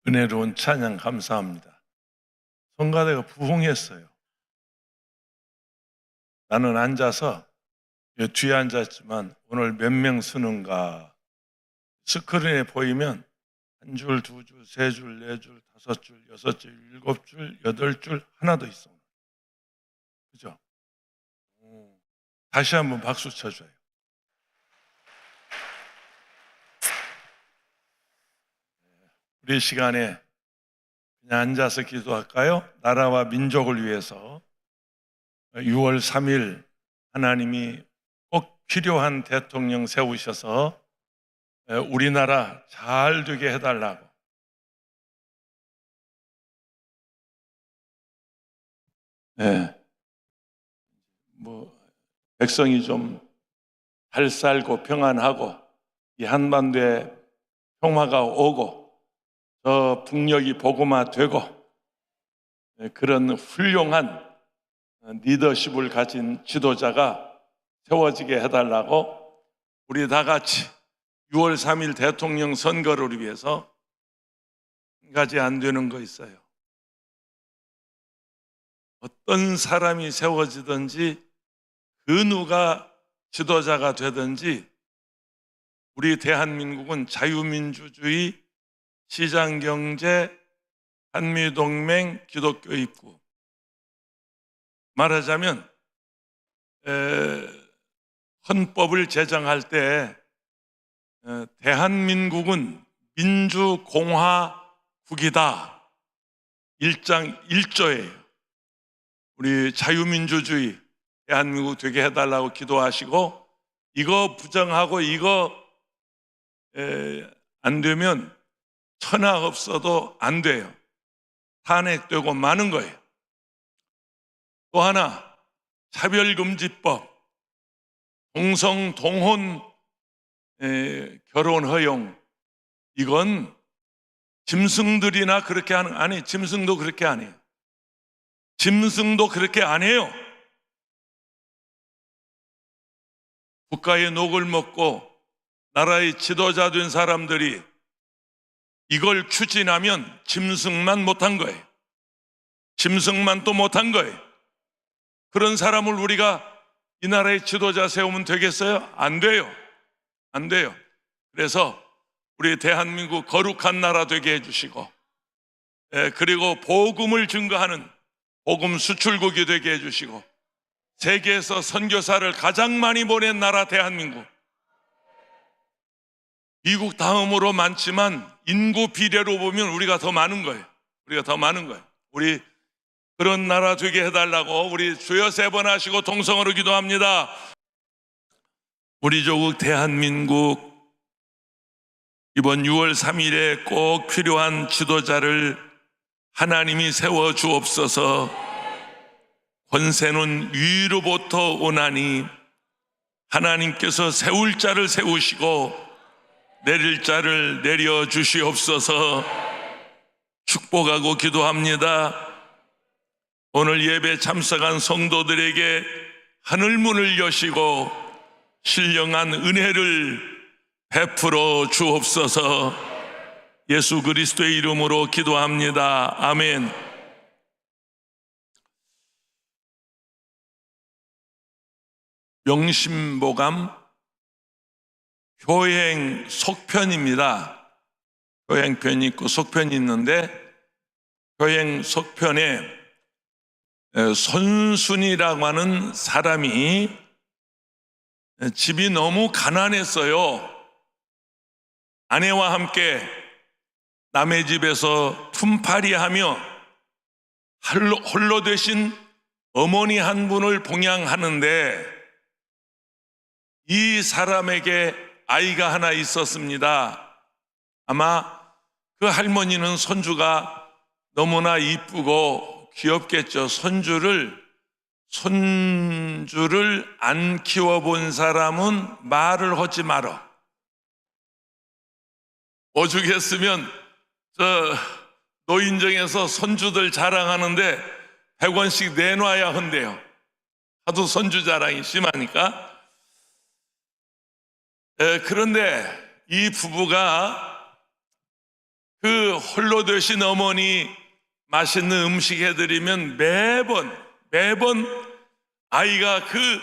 은혜로운 찬양 감사합니다. 성가대가 부흥했어요. 나는 앉아서 뒤에 앉았지만 오늘 몇 명 쓰는가 스크린에 보이면 한 줄, 두 줄, 세 줄, 네 줄, 다섯 줄, 여섯 줄, 일곱 줄, 여덟 줄 하나 더 있어. 그죠? 다시 한번 박수 쳐줘요. 우리 시간에 그냥 앉아서 기도할까요? 나라와 민족을 위해서 6월 3일 하나님이 꼭 필요한 대통령 세우셔서 우리나라 잘 되게 해달라고. 백성이 좀 잘 살고 평안하고 이 한반도에 평화가 오고 저 북녘이 복음화되고 그런 훌륭한 리더십을 가진 지도자가 세워지게 해달라고 우리 다 같이 6월 3일 대통령 선거를 위해서 한 가지 안 되는 거 있어요. 어떤 사람이 세워지든지 그 누가 지도자가 되든지 우리 대한민국은 자유민주주의, 시장경제, 한미동맹, 기독교 입국. 말하자면 헌법을 제정할 때 대한민국은 민주공화국이다. 1장 1조예요. 우리 자유민주주의 대한민국 되게 해달라고 기도하시고 이거 부정하고 이거 안 되면 천하 없어도 안 돼요. 탄핵되고 마는 거예요. 또 하나 차별금지법, 동성 동혼 결혼 허용, 이건 짐승들이나 그렇게 하는, 아니 짐승도 그렇게 안 해요. 짐승도 그렇게 안 해요. 국가의 녹을 먹고 나라의 지도자 된 사람들이 이걸 추진하면 짐승만 못한 거예요. 짐승만 또 못한 거예요. 그런 사람을 우리가 이 나라의 지도자 세우면 되겠어요? 안 돼요. 안 돼요. 그래서 우리 대한민국 거룩한 나라 되게 해주시고 그리고 복음을 증거하는 복음 수출국이 되게 해주시고 세계에서 선교사를 가장 많이 보낸 나라 대한민국, 미국 다음으로 많지만 인구 비례로 보면 우리가 더 많은 거예요. 우리가 더 많은 거예요. 우리 그런 나라 되게 해달라고 우리 주여 3번 하시고 동성으로 기도합니다. 우리 조국 대한민국 이번 6월 3일에 꼭 필요한 지도자를 하나님이 세워 주옵소서. 권세는 위로부터 오나니 하나님께서 세울 자를 세우시고 내릴 자를 내려 주시옵소서. 축복하고 기도합니다. 오늘 예배 참석한 성도들에게 하늘문을 여시고 신령한 은혜를 베풀어 주옵소서. 예수 그리스도의 이름으로 기도합니다. 아멘. 명심보감 효행 속편입니다. 효행편이 있고 속편이 있는데 효행 속편에 손순이라고 하는 사람이 집이 너무 가난했어요. 아내와 함께 남의 집에서 품팔이하며 홀로 되신 어머니 한 분을 봉양하는데 이 사람에게 아이가 하나 있었습니다. 아마 그 할머니는 손주가 너무나 이쁘고 귀엽겠죠. 손주를 안 키워본 사람은 말을 하지 마라. 오죽했으면 노인정에서 손주들 자랑하는데 100원씩 내놔야 한대요. 하도 손주 자랑이 심하니까. 그런데 이 부부가 그 홀로 되신 어머니 맛있는 음식 해드리면 매번 아이가 그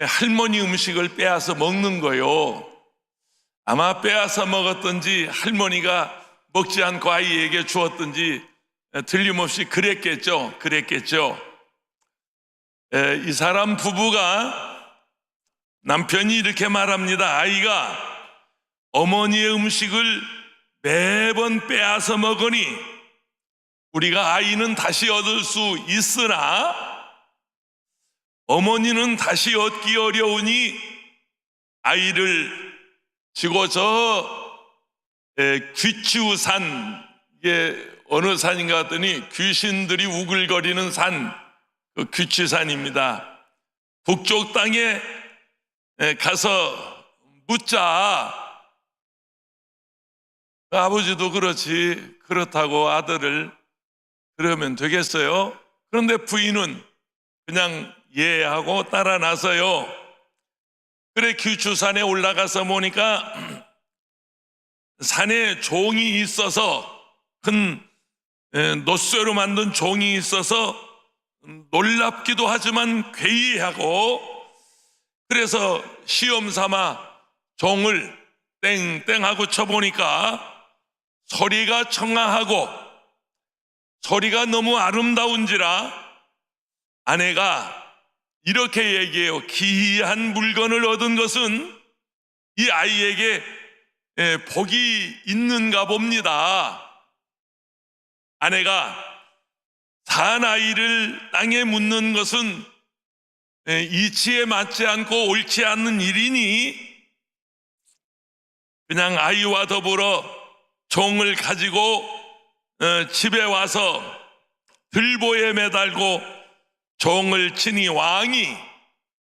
할머니 음식을 빼앗아 먹는 거요. 아마 빼앗아 먹었든지 할머니가 먹지 않고 아이에게 주었든지 틀림없이 그랬겠죠. 이 사람 부부가, 남편이 이렇게 말합니다. 아이가 어머니의 음식을 매번 빼앗아 먹으니 우리가 아이는 다시 얻을 수 있으나 어머니는 다시 얻기 어려우니 아이를 지고 저 귀치우산, 이게 어느 산인가 하더니 귀신들이 우글거리는 산, 그 귀치산입니다. 북쪽 땅에 가서 묻자. 아버지도 그렇다고 아들을 그러면 되겠어요? 그런데 부인은 그냥 예하고 따라 나서요. 그래, 귀추산에 올라가서 보니까 산에 종이 있어서, 큰 놋쇠로 만든 종이 있어서 놀랍기도 하지만 괴이하고, 그래서 시험 삼아 종을 땡땡하고 쳐보니까 소리가 청아하고 소리가 너무 아름다운지라 아내가 이렇게 얘기해요. 기이한 물건을 얻은 것은 이 아이에게 복이 있는가 봅니다. 아내가 산 아이를 땅에 묻는 것은 이치에 맞지 않고 옳지 않는 일이니 그냥 아이와 더불어 종을 가지고 집에 와서 들보에 매달고 종을 치니 왕이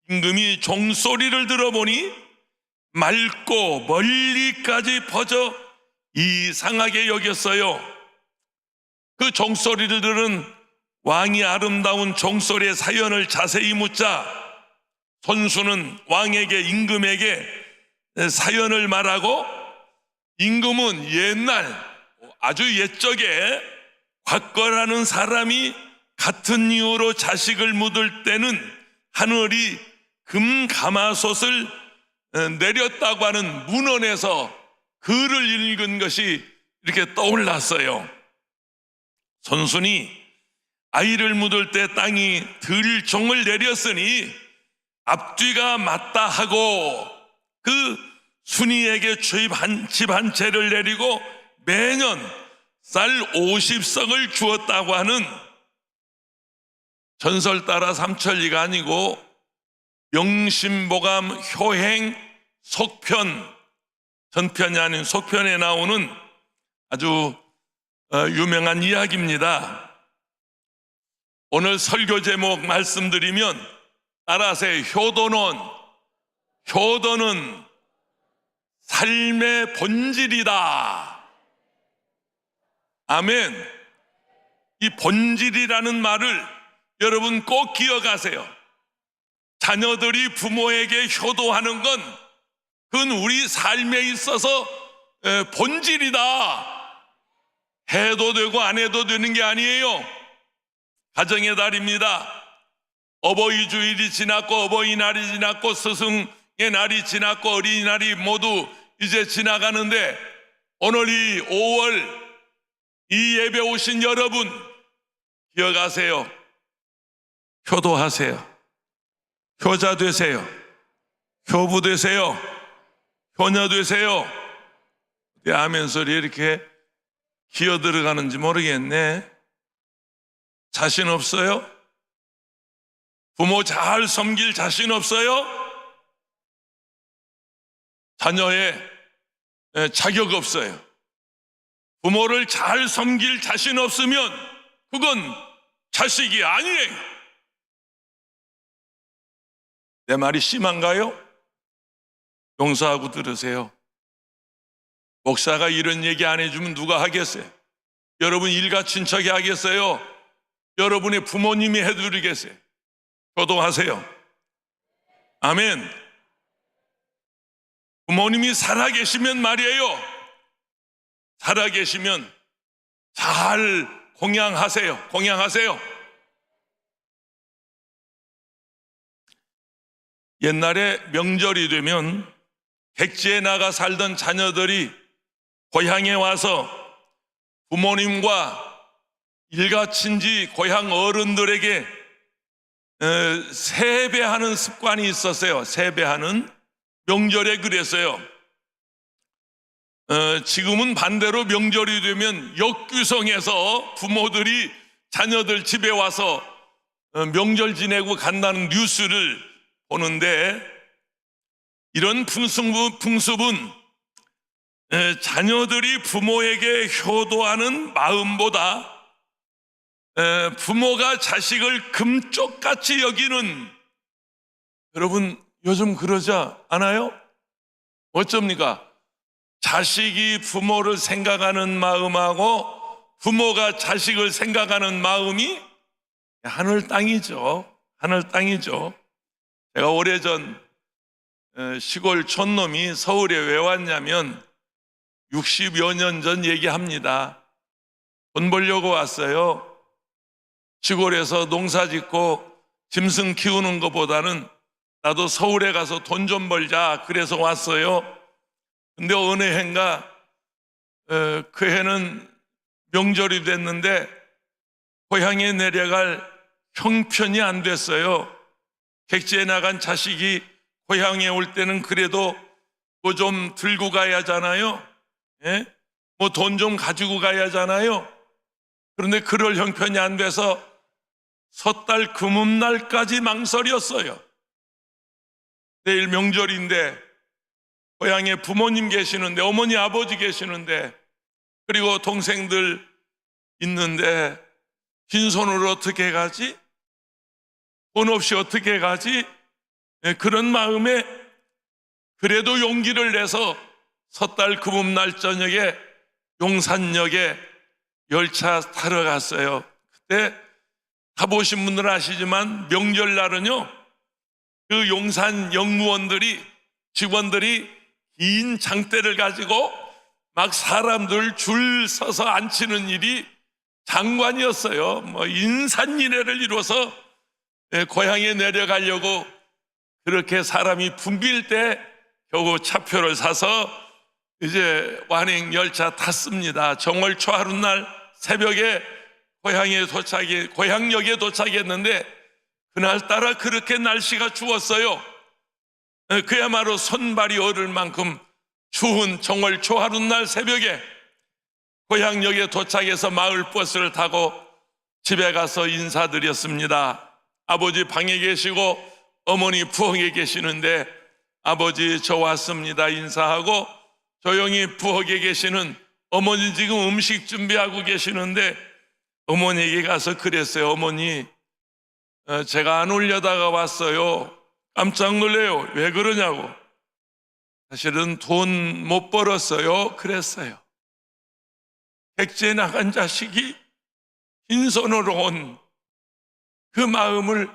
임금이 종소리를 들어보니 맑고 멀리까지 퍼져 이상하게 여겼어요. 그 종소리를 들은 왕이 아름다운 종소리의 사연을 자세히 묻자 손수는 왕에게, 임금에게 사연을 말하고, 임금은 옛날 아주 옛적에 곽거라는 사람이 같은 이유로 자식을 묻을 때는 하늘이 금 가마솥을 내렸다고 하는 문헌에서 글을 읽은 것이 이렇게 떠올랐어요. 손순이 아이를 묻을 때 땅이 들종을 내렸으니 앞뒤가 맞다 하고 그 순이에게 집 한 채를 내리고 매년 쌀 50석을 주었다고 하는, 전설 따라 삼천리가 아니고 명심보감 효행 속편, 전편이 아닌 속편에 나오는 아주 유명한 이야기입니다. 오늘 설교 제목 말씀드리면 따라하세요. 효도는 삶의 본질이다. 아멘. 이 본질이라는 말을 여러분 꼭 기억하세요. 자녀들이 부모에게 효도하는 건 그건 우리 삶에 있어서 본질이다. 해도 되고 안 해도 되는 게 아니에요. 가정의 달입니다. 어버이 주일이 지났고 어버이날이 지났고 스승의 날이 지났고 어린이날이 모두 이제 지나가는데, 오늘이 5월 이 예배 오신 여러분 기억하세요. 효도하세요. 효자 되세요. 효부 되세요. 효녀 되세요. 아멘 소리 이렇게 기어 들어가는지 모르겠네. 자신 없어요? 부모 잘 섬길 자신 없어요? 자녀의 자격 없어요. 부모를 잘 섬길 자신 없으면 그건 자식이 아니에요. 내 말이 심한가요? 용서하고 들으세요. 목사가 이런 얘기 안 해주면 누가 하겠어요? 여러분 일가 친척이 하겠어요? 여러분의 부모님이 해드리겠어요? 효도하세요. 아멘. 부모님이 살아계시면 말이에요, 살아계시면 잘 공양하세요. 공양하세요. 옛날에 명절이 되면 객지에 나가 살던 자녀들이 고향에 와서 부모님과 일가친지 고향 어른들에게 세배하는 습관이 있었어요. 세배하는 명절에 그랬어요. 지금은 반대로 명절이 되면 역규성에서 부모들이 자녀들 집에 와서 명절 지내고 간다는 뉴스를 보는데, 이런 풍습은 자녀들이 부모에게 효도하는 마음보다 부모가 자식을 금쪽같이 여기는, 여러분 요즘 그러지 않아요? 어쩝니까? 자식이 부모를 생각하는 마음하고 부모가 자식을 생각하는 마음이 하늘 땅이죠. 하늘 땅이죠. 제가 오래전 시골 촌놈이 서울에 왜 왔냐면 60여 년 전 얘기합니다. 돈 벌려고 왔어요. 시골에서 농사 짓고 짐승 키우는 것보다는 나도 서울에 가서 돈 좀 벌자, 그래서 왔어요. 근데 어느 해인가 그 해는 명절이 됐는데 고향에 내려갈 형편이 안 됐어요. 객지에 나간 자식이 고향에 올 때는 그래도 뭐 좀 들고 가야 하잖아요. 예? 뭐 돈 좀 가지고 가야 하잖아요. 그런데 그럴 형편이 안 돼서 섣달 금음날까지 망설였어요. 내일 명절인데 고향에 부모님 계시는데, 어머니 아버지 계시는데, 그리고 동생들 있는데 빈손으로 어떻게 가지? 돈 없이 어떻게 가지? 그런 마음에 그래도 용기를 내서 섣달 금음날 저녁에 용산역에 열차 타러 갔어요. 그때 타보신 분들은 아시지만 명절날은요, 그 용산 역무원들이, 직원들이 긴 장대를 가지고 막 사람들 줄 서서 앉히는 일이 장관이었어요. 뭐 인산인해를 이뤄서 고향에 내려가려고 그렇게 사람이 붐빌 때 겨우 차표를 사서 이제 완행 열차 탔습니다. 정월 초하룻날 새벽에 고향역에 도착했는데 그날따라 그렇게 날씨가 추웠어요. 그야말로 손발이 얼을 만큼 추운 정월 초하룻날 새벽에 고향역에 도착해서 마을버스를 타고 집에 가서 인사드렸습니다. 아버지 방에 계시고 어머니 부엌에 계시는데, 아버지 저 왔습니다 인사하고, 조용히 부엌에 계시는 어머니 지금 음식 준비하고 계시는데 어머니에게 가서 그랬어요. 어머니, 제가 안 오려다가 왔어요. 깜짝 놀래요. 왜 그러냐고. 사실은 돈 못 벌었어요. 그랬어요. 객지에 나간 자식이 빈손으로 온 그 마음을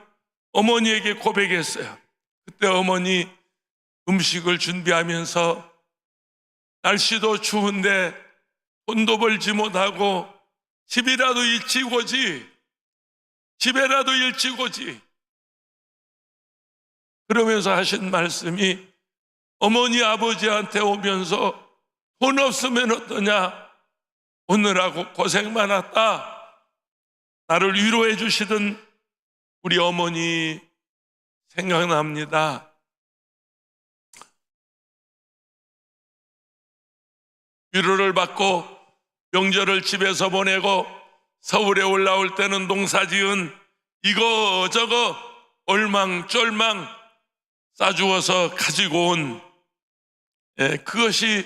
어머니에게 고백했어요. 그때 어머니 음식을 준비하면서 날씨도 추운데 돈도 벌지 못하고 집이라도 일찍 오지, 집에라도 일찍 오지, 그러면서 하신 말씀이, 어머니 아버지한테 오면서 돈 없으면 어떠냐, 오늘하고 고생 많았다, 나를 위로해 주시던 우리 어머니 생각납니다. 위로를 받고 명절을 집에서 보내고 서울에 올라올 때는 농사지은 이거저거 얼망쫄망 싸주어서 가지고 온 그것이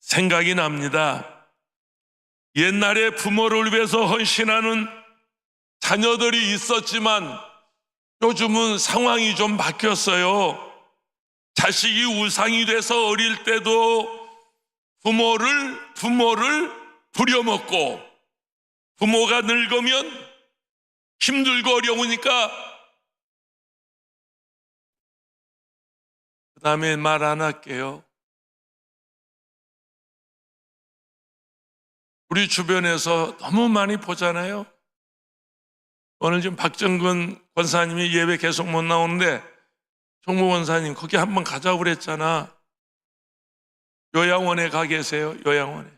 생각이 납니다. 옛날에 부모를 위해서 헌신하는 자녀들이 있었지만 요즘은 상황이 좀 바뀌었어요. 자식이 우상이 돼서 어릴 때도 부모를 부려먹고, 부모가 늙으면 힘들고 어려우니까 그 다음에 말 안 할게요. 우리 주변에서 너무 많이 보잖아요. 오늘 지금 박정근 권사님이 예배 계속 못 나오는데 총무 권사님 거기 한번 가자고 그랬잖아. 요양원에 가 계세요. 요양원에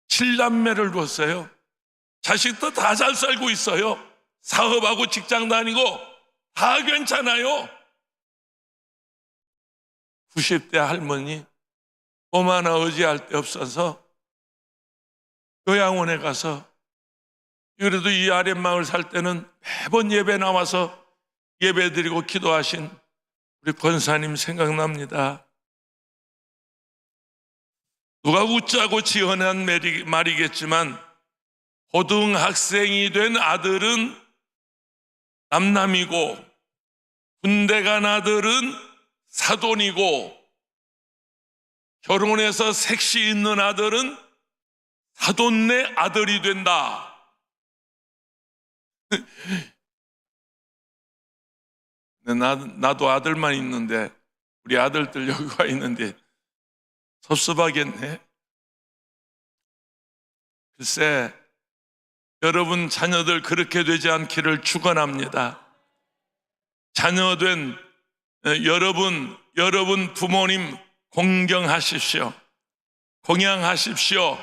7남매를 뒀어요. 자식도 다 잘 살고 있어요. 사업하고 직장 다니고 다 괜찮아요. 90대 할머니 몸 하나 의지할 데 없어서 요양원에 가서, 그래도 이 아랫마을 살 때는 매번 예배 나와서 예배 드리고 기도하신 우리 권사님 생각납니다. 누가 웃자고 지어낸 말이겠지만 고등학생이 된 아들은 남남이고 군대 간 아들은 사돈이고 결혼해서 색시 있는 아들은 사돈네 아들이 된다. 나도 아들만 있는데 우리 아들들 여기 와 있는데 섭섭하겠네. 글쎄, 여러분 자녀들 그렇게 되지 않기를 축원합니다. 자녀된 여러분 부모님 공경하십시오. 공양하십시오.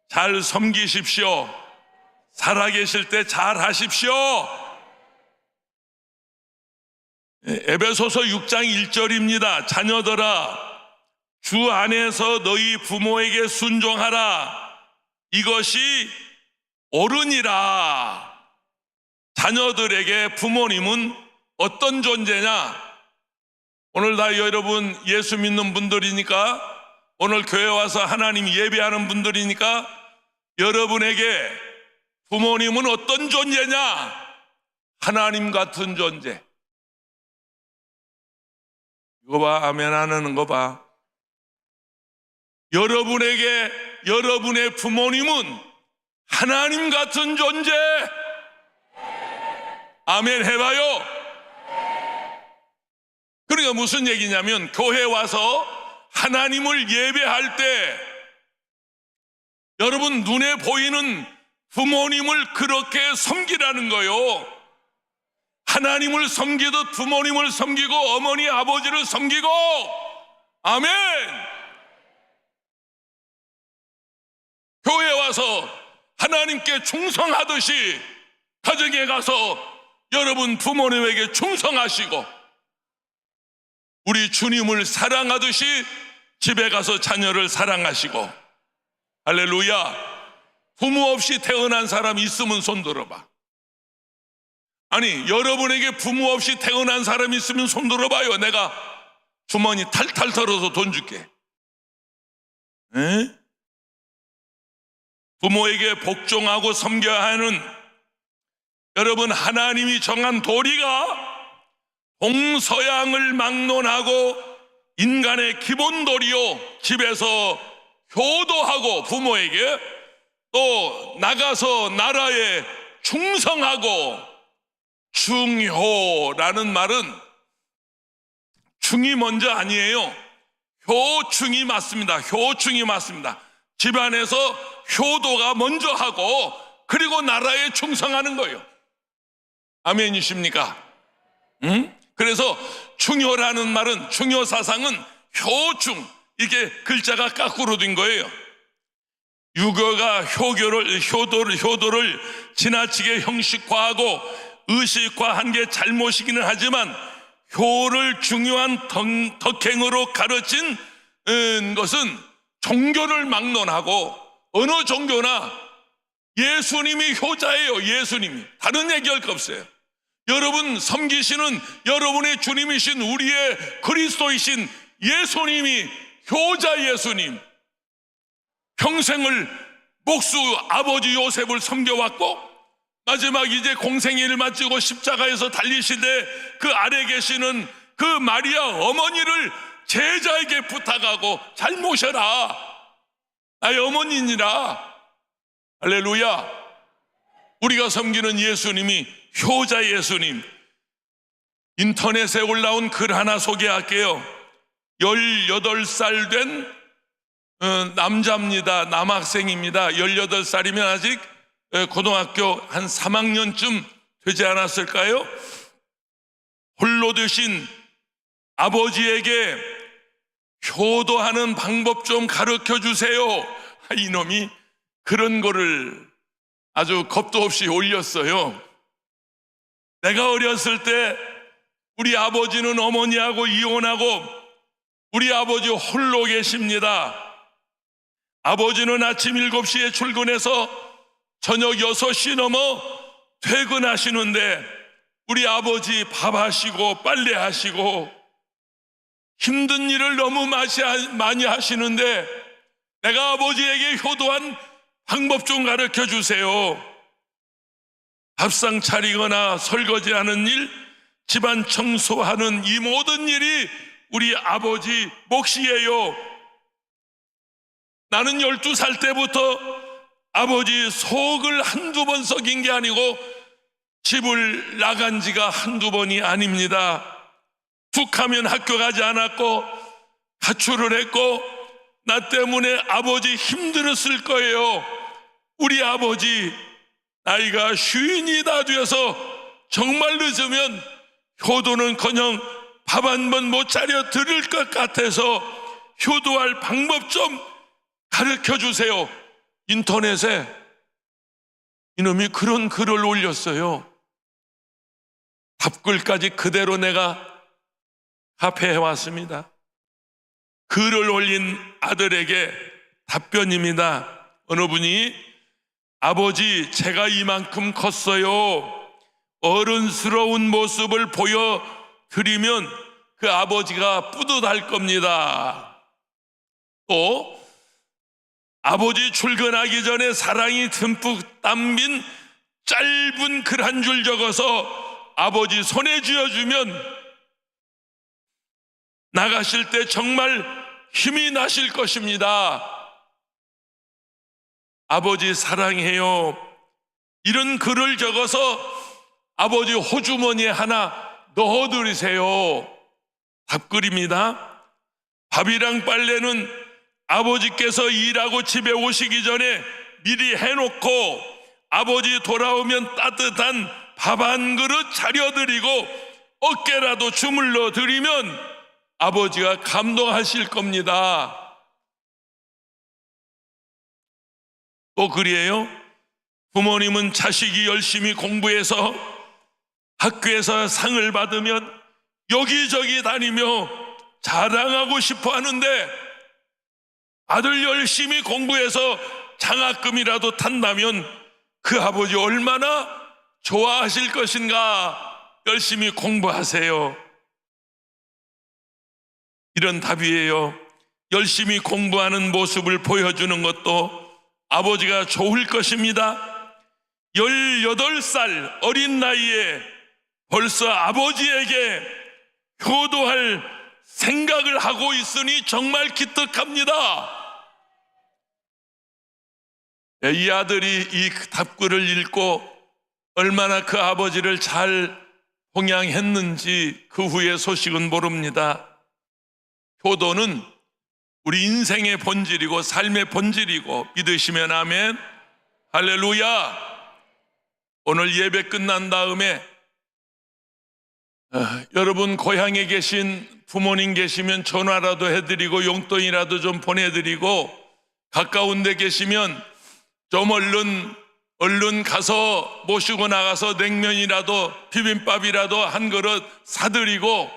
잘 섬기십시오. 살아계실 때 잘 하십시오. 에베소서 6장 1절입니다. 자녀들아, 주 안에서 너희 부모에게 순종하라. 이것이 옳으니라. 자녀들에게 부모님은 어떤 존재냐? 오늘 다 여러분 예수 믿는 분들이니까, 오늘 교회 와서 하나님 예배하는 분들이니까 여러분에게 부모님은 어떤 존재냐? 하나님 같은 존재. 이거 봐, 아멘 안 하는 거 봐. 여러분에게 여러분의 부모님은 하나님 같은 존재. 아멘 해봐요. 그러니까 무슨 얘기냐면, 교회 와서 하나님을 예배할 때 여러분 눈에 보이는 부모님을 그렇게 섬기라는 거요. 하나님을 섬기듯 부모님을 섬기고 어머니 아버지를 섬기고. 아멘. 교회 와서 하나님께 충성하듯이 가정에 가서 여러분 부모님에게 충성하시고, 우리 주님을 사랑하듯이 집에 가서 자녀를 사랑하시고. 할렐루야. 부모 없이 태어난 사람 있으면 손 들어봐. 아니, 여러분에게 부모 없이 태어난 사람 있으면 손 들어봐요. 내가 주머니 탈탈 털어서 돈 줄게. 에? 부모에게 복종하고 섬겨야 하는 여러분 하나님이 정한 도리가 동서양을 막론하고 인간의 기본 도리요. 집에서 효도하고 부모에게, 또 나가서 나라에 충성하고. 충효라는 말은 충이 먼저 아니에요. 효충이 맞습니다. 효충이 맞습니다. 집안에서 효도가 먼저 하고 그리고 나라에 충성하는 거예요. 아멘이십니까? 그래서 충효라는 말은, 충효 사상은 효충, 이게 글자가 거꾸로 된 거예요. 유교가 효도를 지나치게 형식화하고 의식화한 게 잘못이기는 하지만, 효를 중요한 덕행으로 가르친 것은 종교를 막론하고, 어느 종교나 예수님이 효자예요. 예수님이. 다른 얘기할 거 없어요. 여러분 섬기시는 여러분의 주님이신 우리의 그리스도이신 예수님이 효자. 예수님 평생을 목수 아버지 요셉을 섬겨왔고, 마지막 이제 공생애를 마치고 십자가에서 달리시되 그 아래 계시는 그 마리아 어머니를 제자에게 부탁하고, 잘 모셔라, 나의 어머니니라. 할렐루야. 우리가 섬기는 예수님이 효자 예수님. 인터넷에 올라온 글 하나 소개할게요. 18살 된 남자입니다. 남학생입니다. 18살이면 아직 고등학교 한 3학년쯤 되지 않았을까요? 홀로 되신 아버지에게 효도하는 방법 좀 가르쳐 주세요. 이놈이 그런 거를 아주 겁도 없이 올렸어요. 내가 어렸을 때 우리 아버지는 어머니하고 이혼하고 우리 아버지 홀로 계십니다. 아버지는 아침 7시에 출근해서 저녁 6시 넘어 퇴근하시는데 우리 아버지 밥하시고 빨래하시고 힘든 일을 너무 많이 하시는데 내가 아버지에게 효도한 방법 좀 가르쳐 주세요. 밥상 차리거나 설거지하는 일, 집안 청소하는 이 모든 일이 우리 아버지 몫이에요. 나는 12살 때부터 아버지 속을 한두 번 썩인 게 아니고 집을 나간 지가 한두 번이 아닙니다. 툭 하면 학교 가지 않았고 가출을 했고 나 때문에 아버지 힘들었을 거예요. 우리 아버지 나이가 50이 다 되어서 정말 늦으면 효도는커녕 밥 한 번 못 차려 드릴 것 같아서 효도할 방법 좀 가르쳐 주세요. 인터넷에 이놈이 그런 글을 올렸어요. 답글까지 그대로 내가 합해해 왔습니다. 글을 올린 아들에게 답변입니다. 어느 분이 아버지 제가 이만큼 컸어요. 어른스러운 모습을 보여드리면 그 아버지가 뿌듯할 겁니다. 또 아버지 출근하기 전에 사랑이 듬뿍 담긴 짧은 글 한 줄 적어서 아버지 손에 쥐어주면 나가실 때 정말 힘이 나실 것입니다. 아버지 사랑해요. 이런 글을 적어서 아버지 호주머니에 하나 넣어드리세요. 답글입니다. 밥이랑 빨래는 아버지께서 일하고 집에 오시기 전에 미리 해놓고 아버지 돌아오면 따뜻한 밥 한 그릇 차려드리고 어깨라도 주물러 드리면 아버지가 감동하실 겁니다. 또 그래요. 부모님은 자식이 열심히 공부해서 학교에서 상을 받으면 여기저기 다니며 자랑하고 싶어 하는데 아들 열심히 공부해서 장학금이라도 탄다면 그 아버지 얼마나 좋아하실 것인가. 열심히 공부하세요. 이런 답이에요. 열심히 공부하는 모습을 보여주는 것도 아버지가 좋을 것입니다. 18살 어린 나이에 벌써 아버지에게 효도할 생각을 하고 있으니 정말 기특합니다. 이 아들이 이 답글을 읽고 얼마나 그 아버지를 잘 봉양했는지 그 후의 소식은 모릅니다. 효도는 우리 인생의 본질이고 삶의 본질이고 믿으시면 아멘. 할렐루야. 오늘 예배 끝난 다음에 여러분 고향에 계신 부모님 계시면 전화라도 해드리고 용돈이라도 좀 보내드리고 가까운 데 계시면 좀 얼른 가서 모시고 나가서 냉면이라도 비빔밥이라도 한 그릇 사드리고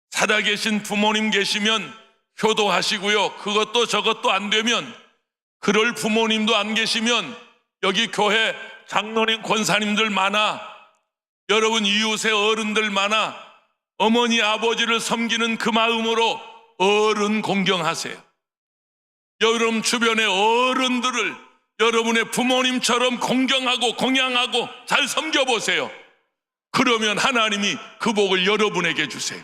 살아 계신 부모님 계시면 효도하시고요. 그것도 저것도 안 되면 그럴 부모님도 안 계시면 여기 교회 장로님 권사님들 많아, 여러분 이웃의 어른들 많아, 어머니 아버지를 섬기는 그 마음으로 어른 공경하세요. 여러분 주변의 어른들을 여러분의 부모님처럼 공경하고 공양하고 잘 섬겨보세요. 그러면 하나님이 그 복을 여러분에게 주세요.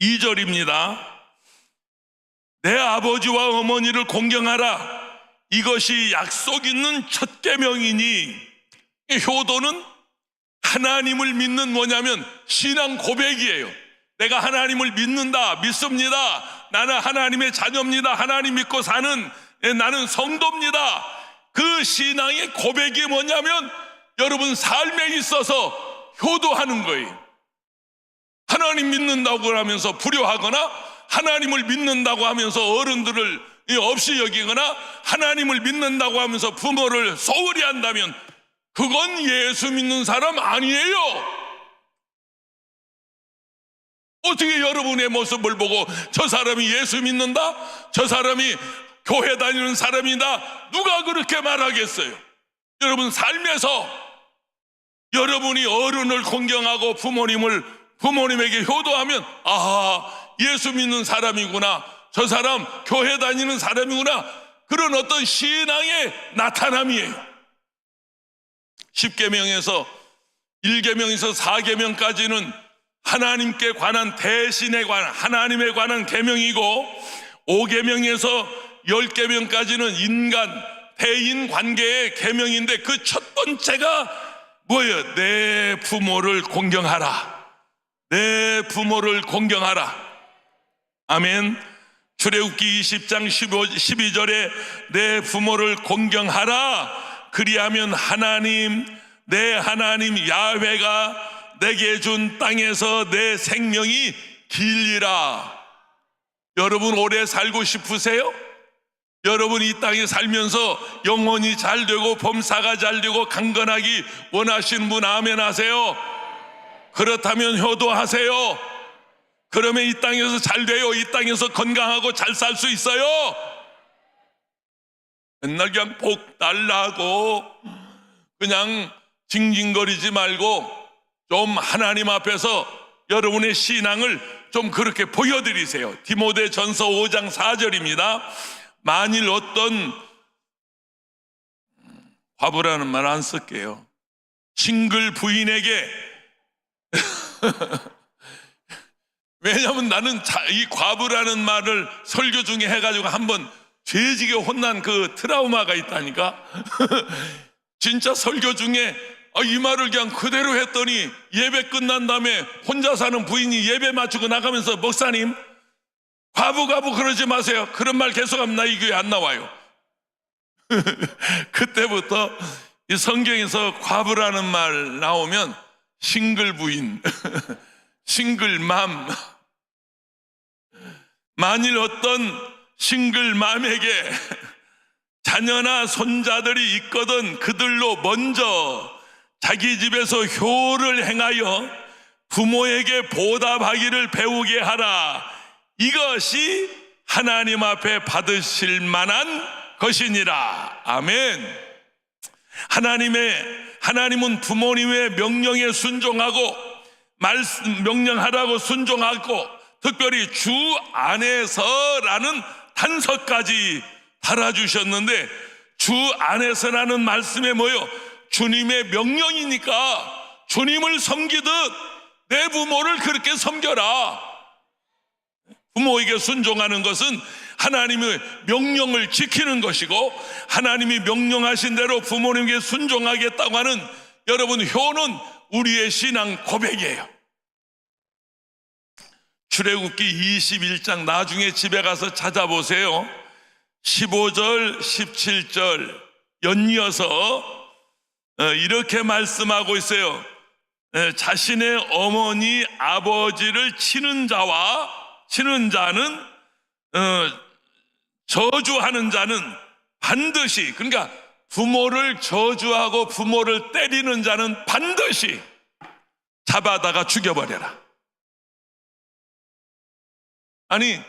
2절입니다. 내 아버지와 어머니를 공경하라. 이것이 약속 있는 첫 계명이니. 효도는 하나님을 믿는 뭐냐면 신앙 고백이에요. 내가 하나님을 믿는다, 믿습니다, 나는 하나님의 자녀입니다, 하나님 믿고 사는 나는 성도입니다. 그 신앙의 고백이 뭐냐면 여러분 삶에 있어서 효도하는 거예요. 하나님 믿는다고 하면서 불효하거나 하나님을 믿는다고 하면서 어른들을 없이 여기거나 하나님을 믿는다고 하면서 부모를 소홀히 한다면 그건 예수 믿는 사람 아니에요. 어떻게 여러분의 모습을 보고 저 사람이 예수 믿는다, 저 사람이 교회 다니는 사람이다, 누가 그렇게 말하겠어요? 여러분 삶에서 여러분이 어른을 공경하고 부모님에게 효도하면 예수 믿는 사람이구나, 저 사람 교회 다니는 사람이구나, 그런 어떤 신앙의 나타남이에요. 10계명에서 1계명에서 4계명까지는 하나님께 관한 대신에 관한 하나님에 관한 계명이고 5계명에서 10계명까지는 인간 대인 관계의 계명인데 그 첫 번째가 뭐예요? 내 부모를 공경하라. 내 부모를 공경하라. 아멘. 출애굽기 20장 12절에 내 부모를 공경하라. 그리하면 내 하나님 야훼가 내게 준 땅에서 내 생명이 길리라. 여러분 오래 살고 싶으세요? 여러분 이 땅에 살면서 영혼이 잘 되고 범사가 잘 되고 강건하기 원하시는 분 아멘 하세요. 그렇다면 효도하세요. 그러면 이 땅에서 잘 돼요. 이 땅에서 건강하고 잘 살 수 있어요. 맨날 그냥 복 달라고 그냥 징징거리지 말고 좀 하나님 앞에서 여러분의 신앙을 좀 그렇게 보여드리세요. 디모데전서 5장 4절입니다. 만일 어떤 과부라는 말 안 쓸게요. 싱글 부인에게 왜냐하면 나는 이 과부라는 말을 설교 중에 해가지고 한번 죄지게 혼난 그 트라우마가 있다니까. 진짜 설교 중에 이 말을 그냥 그대로 했더니 예배 끝난 다음에 혼자 사는 부인이 예배 마치고 나가면서 목사님 과부 그러지 마세요. 그런 말 계속하면 나 이 교회 안 나와요. 그때부터 이 성경에서 과부라는 말 나오면 싱글 부인 싱글맘, 만일 어떤 싱글맘에게 자녀나 손자들이 있거든 그들로 먼저 자기 집에서 효를 행하여 부모에게 보답하기를 배우게 하라. 이것이 하나님 앞에 받으실 만한 것이니라. 아멘. 하나님은 부모님의 명령에 순종하고 명령하라고 순종하고 특별히 주 안에서라는 단서까지 달아주셨는데 주 안에서라는 말씀에 뭐요? 주님의 명령이니까 주님을 섬기듯 내 부모를 그렇게 섬겨라. 부모에게 순종하는 것은 하나님의 명령을 지키는 것이고 하나님이 명령하신 대로 부모님에게 순종하겠다고 하는 여러분 효는 우리의 신앙 고백이에요. 출애굽기 21장 나중에 집에 가서 찾아보세요. 15절 17절 연이어서 이렇게 말씀하고 있어요. 자신의 어머니 아버지를 치는 자는 저주하는 자는 반드시, 그러니까 부모를 저주하고 부모를 때리는 자는 반드시 잡아다가 죽여버려라. 아니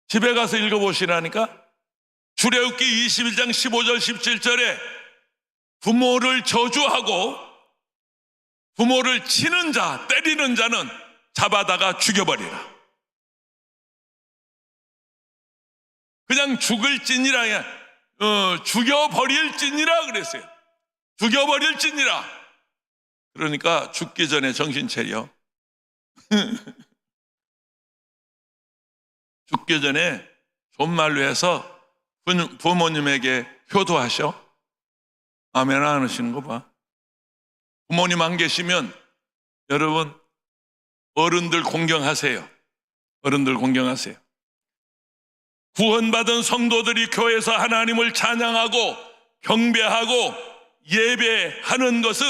집에 가서 읽어보시라니까. 출애굽기 21장 15절 17절에 부모를 저주하고 부모를 치는 자, 때리는 자는 잡아다가 죽여버리라. 그냥 죽을지니라, 죽여버릴지니라 그랬어요. 죽여버릴지니라. 그러니까 죽기 전에 정신 차려. 죽기 전에 존말로 해서 부모님에게 효도하셔. 아멘 안 하시는 거 봐. 부모님 안 계시면 여러분 어른들 공경하세요. 어른들 공경하세요. 구원받은 성도들이 교회에서 하나님을 찬양하고 경배하고 예배하는 것은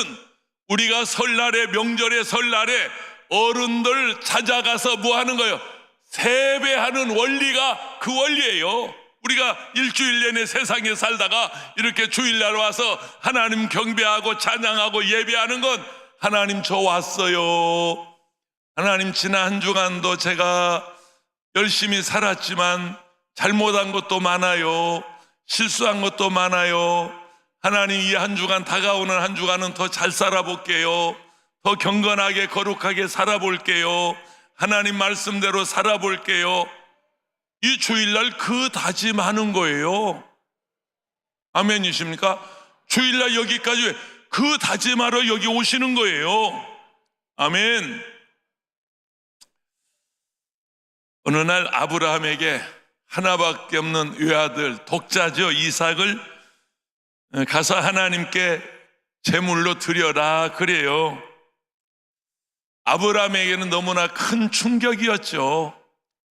우리가 설날에, 명절에, 설날에 어른들 찾아가서 뭐 하는 거예요? 세배하는 원리가 그 원리예요. 우리가 일주일 내내 세상에 살다가 이렇게 주일날 와서 하나님 경배하고 찬양하고 예배하는 건 하나님 저 왔어요. 하나님 지난 한 주간도 제가 열심히 살았지만 잘못한 것도 많아요. 실수한 것도 많아요. 하나님 이 한 주간, 다가오는 한 주간은 더 잘 살아볼게요. 더 경건하게 거룩하게 살아볼게요. 하나님 말씀대로 살아볼게요. 이 주일날 그 다짐하는 거예요. 아멘이십니까? 주일날 여기까지 그 다짐하러 여기 오시는 거예요. 아멘. 어느 날 아브라함에게 하나밖에 없는 외아들, 독자죠, 이삭을 가서 하나님께 제물로 드려라 그래요. 아브라함에게는 너무나 큰 충격이었죠.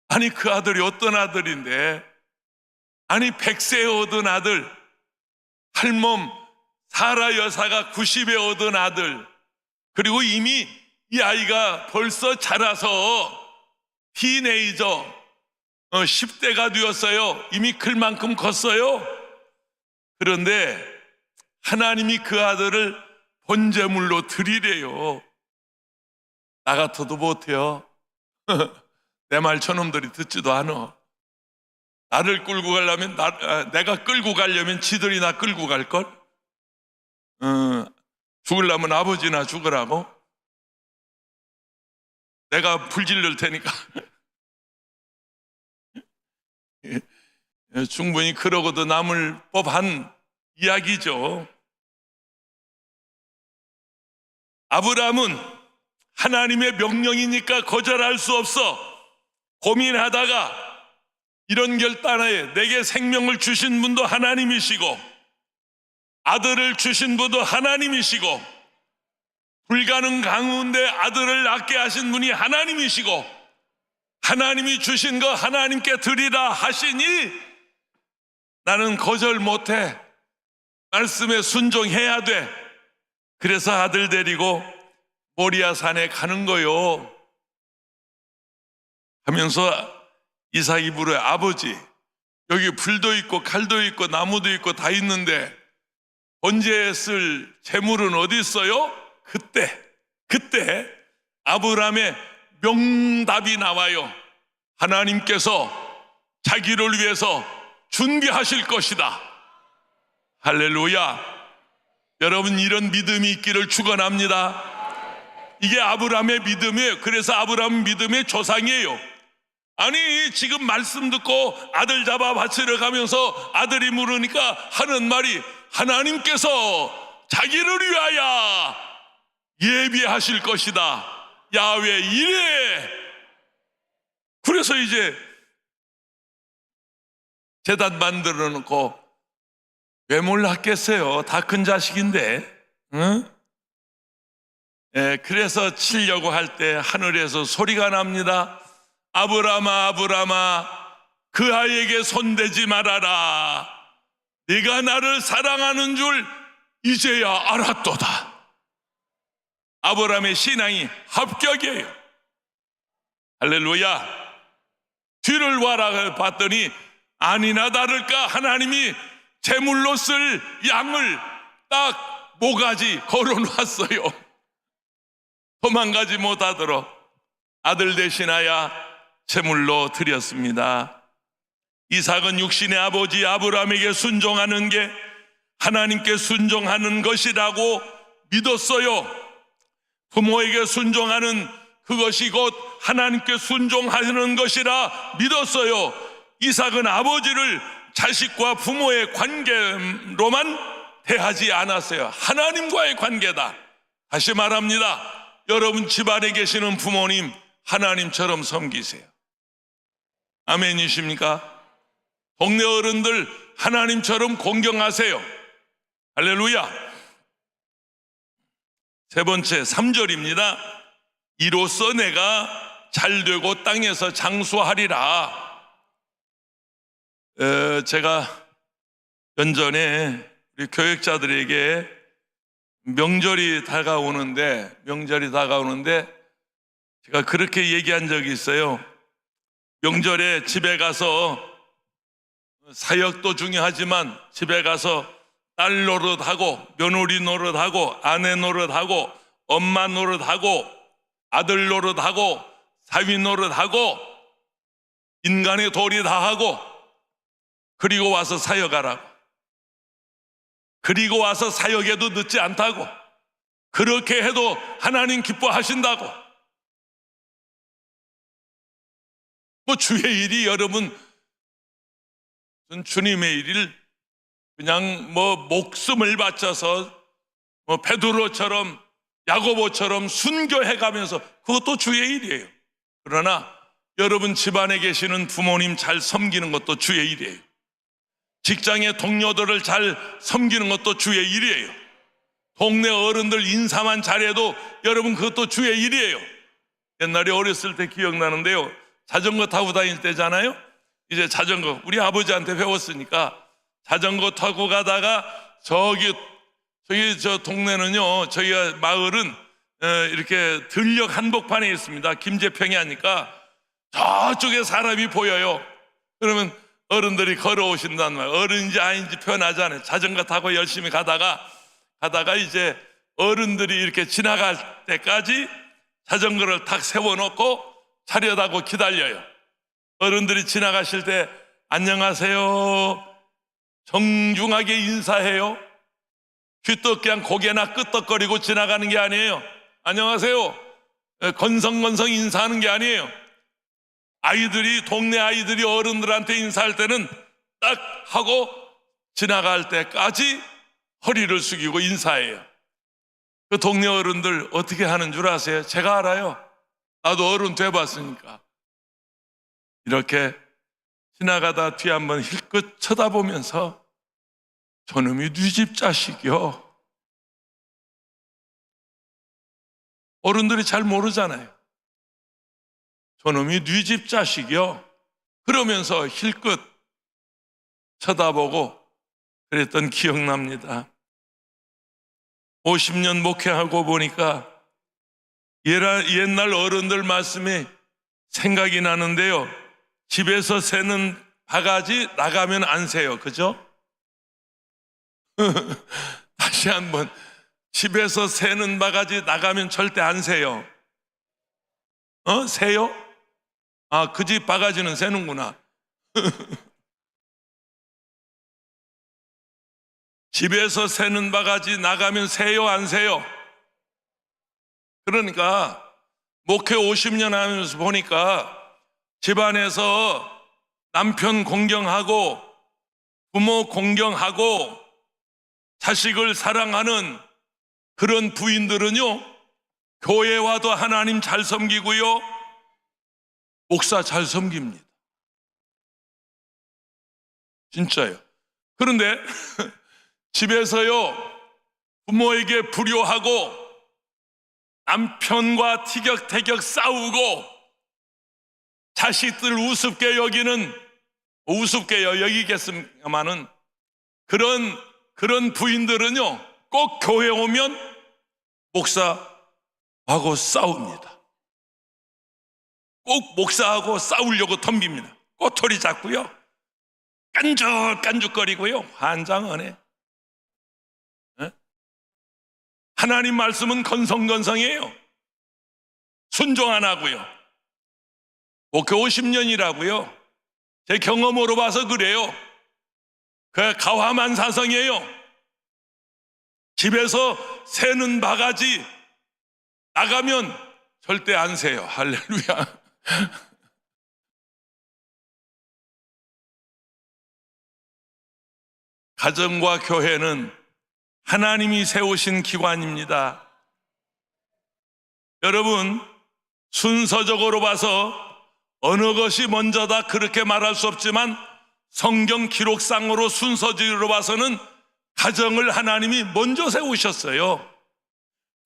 아니 그 아들이 어떤 아들인데, 아니 100세에 얻은 아들, 할멈 사라 여사가 90에 얻은 아들, 그리고 이미 이 아이가 벌써 자라서 티네이저 10대가 되었어요. 이미 클 만큼 컸어요. 그런데 하나님이 그 아들을 번제물로 드리래요. 나 같아도 못해요. 내 말 저놈들이 듣지도 않아. 나를 끌고 가려면 내가 끌고 가려면 지들이 나 끌고 갈걸? 죽으려면 아버지나 죽으라고? 내가 불질를 테니까 충분히 그러고도 남을 법한 이야기죠. 아브라함은 하나님의 명령이니까 거절할 수 없어 고민하다가 이런 결단하에 내게 생명을 주신 분도 하나님이시고 아들을 주신 분도 하나님이시고 불가능 가운데 아들을 낳게 하신 분이 하나님이시고 하나님이 주신 거 하나님께 드리라 하시니 나는 거절 못해. 말씀에 순종해야 돼. 그래서 아들 데리고 모리아 산에 가는 거요. 하면서 이삭이 물어요. 아버지, 여기 불도 있고 칼도 있고 나무도 있고 다 있는데 번제에 쓸 재물은 어디 있어요? 그때 아브라함의 명답이 나와요. 하나님께서 자기를 위해서 준비하실 것이다. 할렐루야. 여러분 이런 믿음이 있기를 축원합니다. 이게 아브라함의 믿음이에요. 그래서 아브라함 믿음의 조상이에요. 아니 지금 말씀 듣고 아들 잡아 바치러 가면서 아들이 물으니까 하는 말이 하나님께서 자기를 위하여 예비하실 것이다. 야훼 이래. 그래서 이제 제단 만들어 놓고 왜 몰랐겠어요? 다 큰 자식인데. 응? 그래서 치려고 할 때 하늘에서 소리가 납니다. 아브라함아 아브라함아 그 아이에게 손대지 말아라. 네가 나를 사랑하는 줄 이제야 알았도다. 아브라함의 신앙이 합격이에요. 할렐루야. 뒤를 와라 봤더니 아니나 다를까 하나님이 제물로 쓸 양을 딱 모가지 걸어놨어요. 도망가지 못하도록 아들 대신하여 제물로 드렸습니다. 이삭은 육신의 아버지 아브라함에게 순종하는 게 하나님께 순종하는 것이라고 믿었어요. 부모에게 순종하는 그것이 곧 하나님께 순종하는 것이라 믿었어요. 이삭은 아버지를 자식과 부모의 관계로만 대하지 않았어요. 하나님과의 관계다. 다시 말합니다. 여러분 집안에 계시는 부모님 하나님처럼 섬기세요. 아멘이십니까? 동네 어른들 하나님처럼 공경하세요. 할렐루야. 세 번째 3절입니다. 이로써 내가 잘되고 땅에서 장수하리라. 제가 연전에 우리 교역자들에게 명절이 다가오는데 제가 그렇게 얘기한 적이 있어요. 명절에 집에 가서 사역도 중요하지만 집에 가서 딸 노릇하고 며느리 노릇하고 아내 노릇하고 엄마 노릇하고 아들 노릇하고 사위 노릇하고 인간의 도리 다 하고 그리고 와서 사역하라고. 그리고 와서 사역해도 늦지 않다고. 그렇게 해도 하나님 기뻐하신다고. 주의 일이 여러분 주님의 일을 그냥 목숨을 바쳐서 베드로처럼 야고보처럼 순교해가면서 그것도 주의 일이에요. 그러나 여러분 집안에 계시는 부모님 잘 섬기는 것도 주의 일이에요. 직장의 동료들을 잘 섬기는 것도 주의 일이에요. 동네 어른들 인사만 잘해도 여러분 그것도 주의 일이에요. 옛날에 어렸을 때 기억나는데요, 자전거 타고 다닐 때잖아요. 이제 자전거 우리 아버지한테 배웠으니까 자전거 타고 가다가 저기 저 동네는요, 저희 마을은 이렇게 들녘 한복판에 있습니다. 김제평이 하니까 저쪽에 사람이 보여요. 그러면 어른들이 걸어오신단 말이에요. 어른인지 아닌지 표현하지 않아요. 자전거 타고 열심히 가다가 이제 어른들이 이렇게 지나갈 때까지 자전거를 탁 세워놓고 차렷하고 기다려요. 어른들이 지나가실 때 안녕하세요 정중하게 인사해요. 휘떡 그냥 고개나 끄떡거리고 지나가는 게 아니에요. 안녕하세요 건성건성 인사하는 게 아니에요. 동네 아이들이 어른들한테 인사할 때는 딱 하고 지나갈 때까지 허리를 숙이고 인사해요. 그 동네 어른들 어떻게 하는 줄 아세요? 제가 알아요. 나도 어른 돼봤으니까. 이렇게 지나가다 뒤에 한번 힐끗 쳐다보면서 저놈이 네 집 자식이요. 어른들이 잘 모르잖아요. 저놈이 네 집 자식이요. 그러면서 힐끗 쳐다보고 그랬던 기억납니다. 50년 목회하고 보니까 옛날 어른들 말씀이 생각이 나는데요. 집에서 새는 바가지 나가면 안 새요. 그죠? 다시 한번, 집에서 새는 바가지 나가면 절대 안 새요. 새요? 그 집 바가지는 새는구나. 집에서 새는 바가지 나가면 새요, 안 새요? 그러니까 목회 50년 하면서 보니까 집안에서 남편 공경하고 부모 공경하고 자식을 사랑하는 그런 부인들은요, 교회와도 하나님 잘 섬기고요, 목사 잘 섬깁니다. 진짜요. 그런데 집에서요, 부모에게 불효하고 남편과 티격태격 싸우고 자식들 우습게 여기는, 우습게요 여기겠습니다마는 그런 부인들은요, 꼭 교회 오면 목사하고 싸웁니다. 꼭 목사하고 싸우려고 덤빕니다. 꼬투리 잡고요, 깐죽깐죽거리고요, 환장하네. 하나님 말씀은 건성건성이에요. 순종 안 하고요. 목회 50년이라고요. 제 경험으로 봐서 그래요. 그 가화만사성이에요. 집에서 새는 바가지 나가면 절대 안 새요. 할렐루야. 가정과 교회는 하나님이 세우신 기관입니다. 여러분, 순서적으로 봐서 어느 것이 먼저다 그렇게 말할 수 없지만 성경 기록상으로 순서적으로 봐서는 가정을 하나님이 먼저 세우셨어요.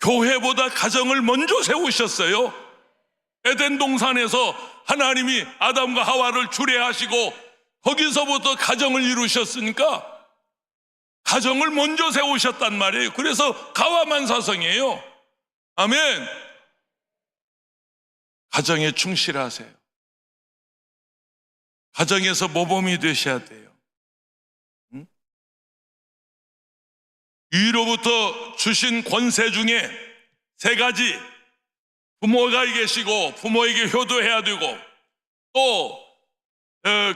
교회보다 가정을 먼저 세우셨어요. 에덴 동산에서 하나님이 아담과 하와를 주례하시고 거기서부터 가정을 이루셨으니까 가정을 먼저 세우셨단 말이에요. 그래서 가와만사성이에요. 아멘. 가정에 충실하세요. 가정에서 모범이 되셔야 돼요. 위로부터 주신 권세 중에 세 가지, 부모가 계시고 부모에게 효도해야 되고, 또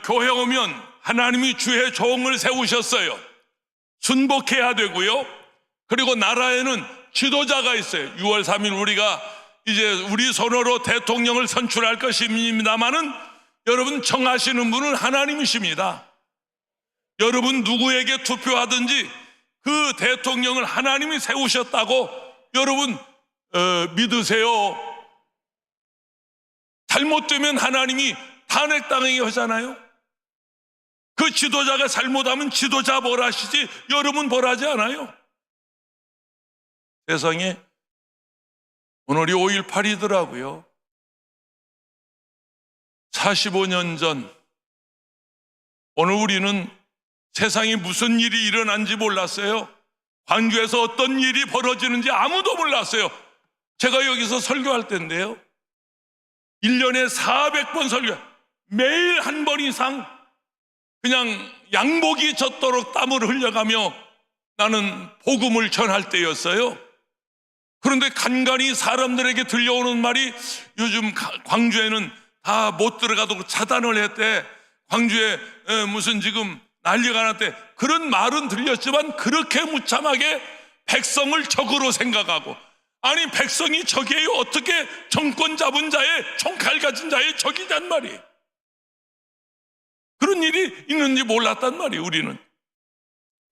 교회 오면 하나님이 주의 종을 세우셨어요. 순복해야 되고요. 그리고 나라에는 지도자가 있어요. 6월 3일 우리가 이제 우리 손으로 대통령을 선출할 것입니다만은 여러분 정하시는 분은 하나님이십니다. 여러분 누구에게 투표하든지 그 대통령을 하나님이 세우셨다고 여러분 믿으세요. 잘못되면 하나님이 탄핵당하게 하잖아요. 그 지도자가 잘못하면 지도자 벌하시지 여러분 벌하지 않아요. 세상에 오늘이 5.18이더라고요. 45년 전 오늘 우리는 세상에 무슨 일이 일어난지 몰랐어요. 광주에서 어떤 일이 벌어지는지 아무도 몰랐어요. 제가 여기서 설교할 때인데요, 1년에 400번 설교, 매일 한 번 이상 그냥 양복이 젖도록 땀을 흘려가며 나는 복음을 전할 때였어요. 그런데 간간히 사람들에게 들려오는 말이 요즘 광주에는 다 못 들어가도록 차단을 했대. 광주에 무슨 지금 난리가 났대. 그런 말은 들렸지만 그렇게 무참하게 백성을 적으로 생각하고, 아니 백성이 적이에요. 어떻게 정권 잡은 자의 총칼 가진 자의 적이란 말이에요. 그런 일이 있는지 몰랐단 말이에요. 우리는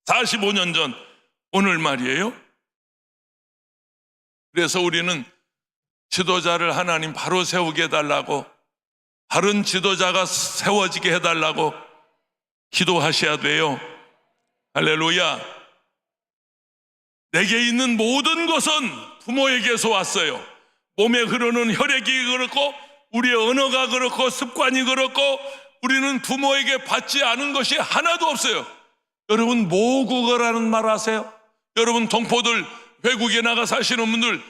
45년 전 오늘 말이에요. 그래서 우리는 지도자를 하나님 바로 세우게 해달라고, 바른 지도자가 세워지게 해달라고 기도하셔야 돼요. 할렐루야. 내게 있는 모든 것은 부모에게서 왔어요. 몸에 흐르는 혈액이 그렇고 우리의 언어가 그렇고 습관이 그렇고 우리는 부모에게 받지 않은 것이 하나도 없어요. 여러분 모국어라는 말 아세요? 여러분 동포들 외국에 나가 사시는 분들,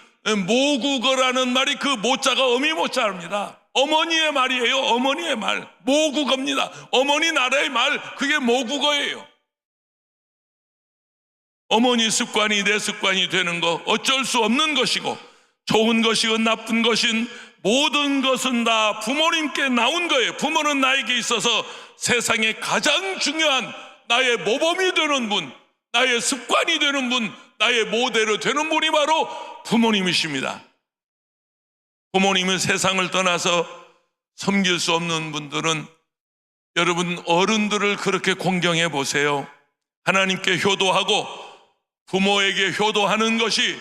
모국어라는 말이 그 모자가 어미 모자입니다. 어머니의 말이에요. 어머니의 말, 모국어입니다. 어머니 나라의 말, 그게 모국어예요. 어머니 습관이 내 습관이 되는 거 어쩔 수 없는 것이고, 좋은 것이건 나쁜 것인 모든 것은 다 부모님께 나온 거예요. 부모는 나에게 있어서 세상에 가장 중요한 나의 모범이 되는 분, 나의 습관이 되는 분, 나의 모델이 되는 분이 바로 부모님이십니다. 부모님은 세상을 떠나서 섬길 수 없는 분들은 여러분 어른들을 그렇게 공경해 보세요. 하나님께 효도하고 부모에게 효도하는 것이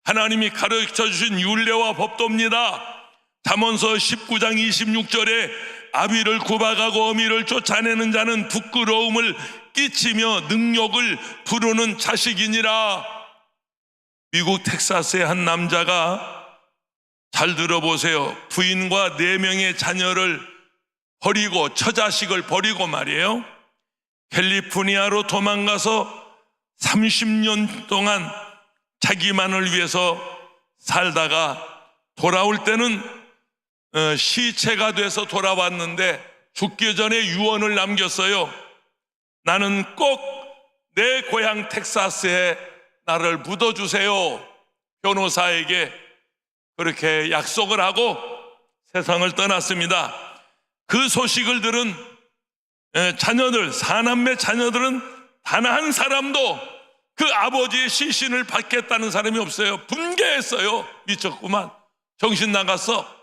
하나님이 가르쳐 주신 율례와 법도입니다. 잠언서 19장 26절에 아비를 구박하고 어미를 쫓아내는 자는 부끄러움을 끼치며 능욕을 부르는 자식이니라. 미국 텍사스의 한 남자가, 잘 들어보세요, 부인과 4명의 자녀를 버리고 처자식을 버리고 말이에요, 캘리포니아로 도망가서 30년 동안 자기만을 위해서 살다가 돌아올 때는 시체가 돼서 돌아왔는데 죽기 전에 유언을 남겼어요. 나는 꼭 내 고향 텍사스에 나를 묻어주세요. 변호사에게 그렇게 약속을 하고 세상을 떠났습니다. 그 소식을 들은 자녀들, 4남매 자녀들은 단 한 사람도 그 아버지의 시신을 받겠다는 사람이 없어요. 분개했어요. 미쳤구만. 정신 나갔어.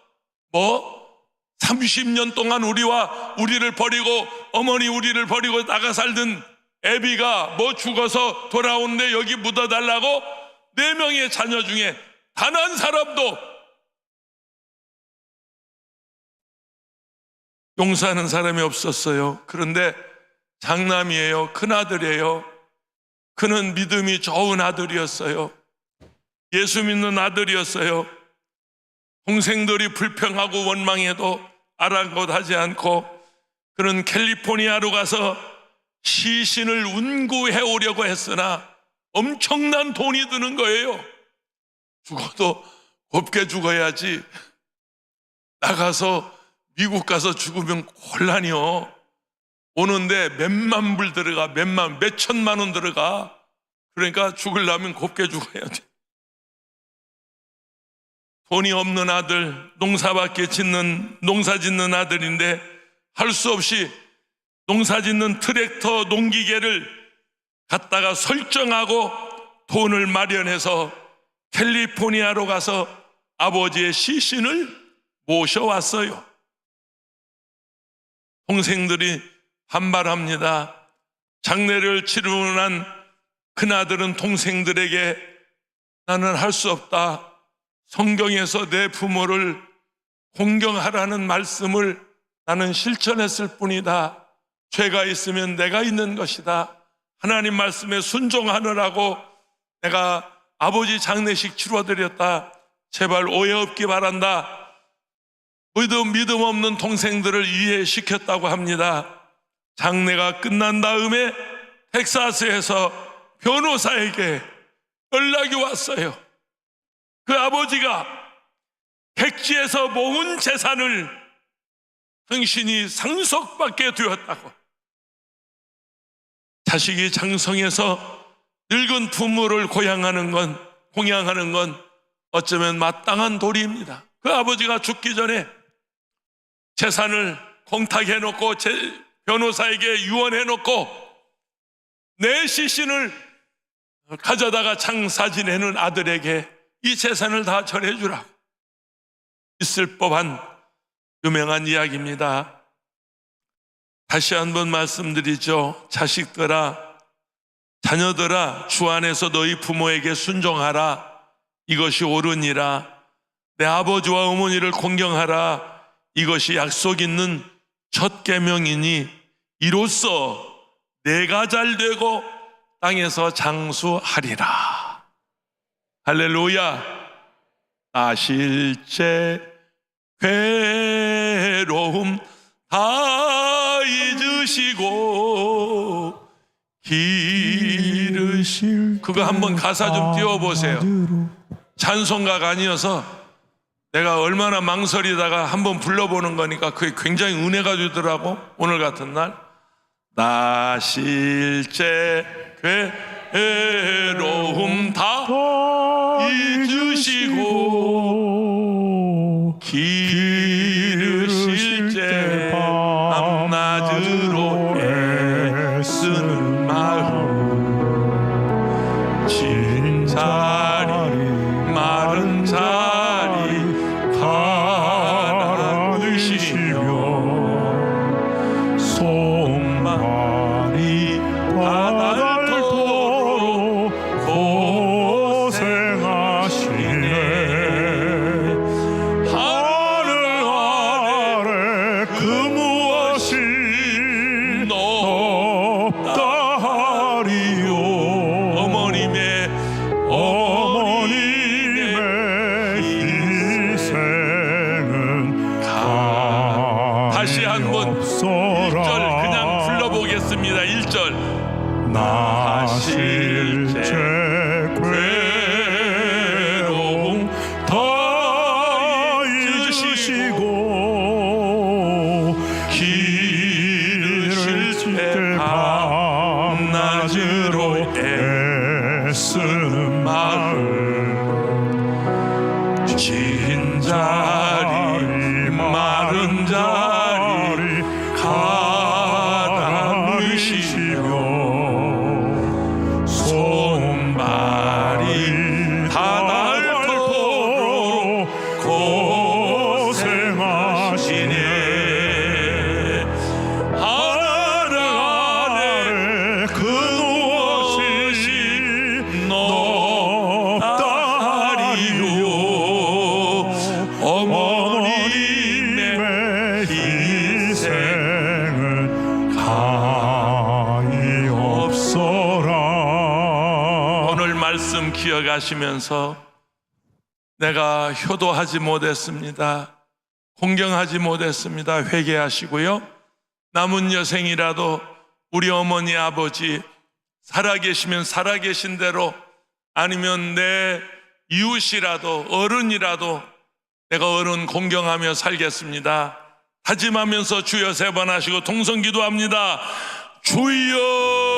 30년 동안 우리를 버리고, 어머니 우리를 버리고 나가 살던 애비가 죽어서 돌아오는데 여기 묻어달라고 4명의 자녀 중에 단 한 사람도 용서하는 사람이 없었어요. 그런데 장남이에요. 큰아들이에요. 그는 믿음이 좋은 아들이었어요. 예수 믿는 아들이었어요. 동생들이 불평하고 원망해도 아랑곳하지 않고 그는 캘리포니아로 가서 시신을 운구해 오려고 했으나 엄청난 돈이 드는 거예요. 죽어도 곱게 죽어야지. 나가서 미국 가서 죽으면 곤란이요. 오는데 몇만 불 들어가, 몇천만 원 들어가. 그러니까 죽으려면 곱게 죽어야 돼. 돈이 없는 아들, 농사 짓는 아들인데 할 수 없이 농사 짓는 트랙터 농기계를 갖다가 설정하고 돈을 마련해서 캘리포니아로 가서 아버지의 시신을 모셔왔어요. 동생들이 반발합니다. 장례를 치르고 난 큰아들은 동생들에게 나는 할 수 없다. 성경에서 내 부모를 공경하라는 말씀을 나는 실천했을 뿐이다. 죄가 있으면 내가 있는 것이다. 하나님 말씀에 순종하느라고 내가 아버지 장례식 치러드렸다. 제발 오해 없기 바란다. 믿음 없는 동생들을 이해시켰다고 합니다. 장례가 끝난 다음에 텍사스에서 변호사에게 연락이 왔어요. 그 아버지가 객지에서 모은 재산을 당신이 상속받게 되었다고. 자식이 장성해서 늙은 부모를 공양하는 건 어쩌면 마땅한 도리입니다. 그 아버지가 죽기 전에 재산을 공탁해놓고 변호사에게 유언해놓고 내 시신을 가져다가 장사 지내는 아들에게 이 재산을 다 전해주라고. 있을 법한 유명한 이야기입니다. 다시 한번 말씀드리죠. 자식들아, 자녀들아, 주 안에서 너희 부모에게 순종하라. 이것이 옳으니라. 내 아버지와 어머니를 공경하라. 이것이 약속 있는 첫 계명이니 이로써 내가 잘되고 땅에서 장수하리라. 할렐루야. 아실제 괴로움 다 잊으시고 기르실 그거 한번 가사 좀 띄워보세요. 찬송가가 아니어서 내가 얼마나 망설이다가 한번 불러보는 거니까 그게 굉장히 은혜가 되더라고. 오늘 같은 날 나실제 괴로움 다 잊으시고 기르실 때 밤낮으로 애쓰는 마음 진 자리 마른 자리 가라으시며 손발이 바닥토록 고생하시네. 하늘 아래 그 무엇이 높다 하리요. 어머님의 희생은 다시 한번 1절 그냥 불러보겠습니다. 1절 나실제 괴로움 다 잊으시고 기르실 때 밤낮으로 애쓰는 마음 진 자리 마른 자리 가라으시며 손발이 닿도록 고생하시네. 하늘 아래 그 무엇이 높다 하리요. 어머님의 희생은 가히 없어라. 오늘 말씀 기억하시면서 내가 효도하지 못했습니다. 공경하지 못했습니다. 회개하시고요. 남은 여생이라도 우리 어머니 아버지 살아계시면 살아계신 대로, 아니면 내 이웃이라도 어른이라도 내가 어른 공경하며 살겠습니다. 다짐하면서 주여 3번 하시고 통성기도합니다. 주여